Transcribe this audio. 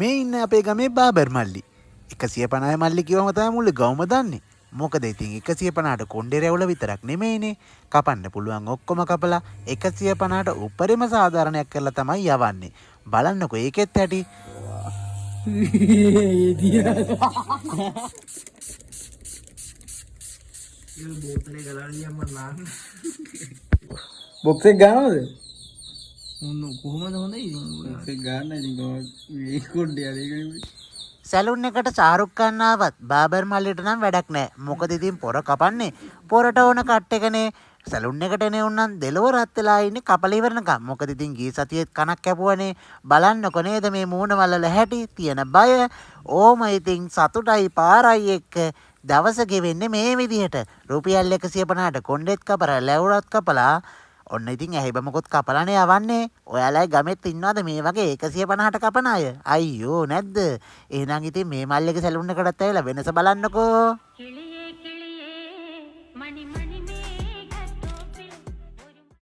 මේ ඉන්න අපේ ගමේ බාබර් මල්ලි 150 මල්ලි කිව්වම තමයි මුළු ගවම දන්නේ. මොකද ඉතින් 150ට කොණ්ඩේ රැවුල විතරක් නෙමෙයිනේ. කපන්න පුළුවන් ඔක්කොම කපලා 150ට උඩරිම සාධාරණයක් කරලා තමයි යවන්නේ. බලන්නකෝ ඒකෙත් ඇති. බොක්ස් එක ගන්නවද? කොහොමද හොඳයි බොක්ස් එක ගන්න ඉතින් මේ කොණ්ඩේ අරගෙන සැලුන් එකට ශාරුක් ખાන් ආවත් බාබර් මල්ලිට නම් වැඩක් නැහැ. මොකද ඉතින් පොර කපන්නේ පොරට ඕන කට් එකනේ. සැලුන් එකට එනේ උන්නම් දෙලව රත් වෙලා ඉන්නේ කපල ඉවරනකම්. මොකද ඉතින් ගිය සතියේ කනක් කැපුවනේ. බලන්නකො නේද මේ මූණ වලල හැටි තියෙන බය. ඕම ඉතින් සතුටයි පාරයි එක්ක දවස ගෙවෙන්නේ මේ විදිහට. රුපියල් 150ට කොණ්ඩෙත් කපලා ලැවුරත් කපලා ඔන්න ඉතින් ඇහිබ මොකොත් කපලානේ යවන්නේ. ඔයාලයි ගමෙත් ඉන්නවද මේ වගේ 150ට කපන අය? අයියෝ නැද්ද? එහෙනම් ඉතින් මේ මල්ලේගේ සැලුන් එකටත් ඇවිල්ලා වෙනස බලන්නකෝ.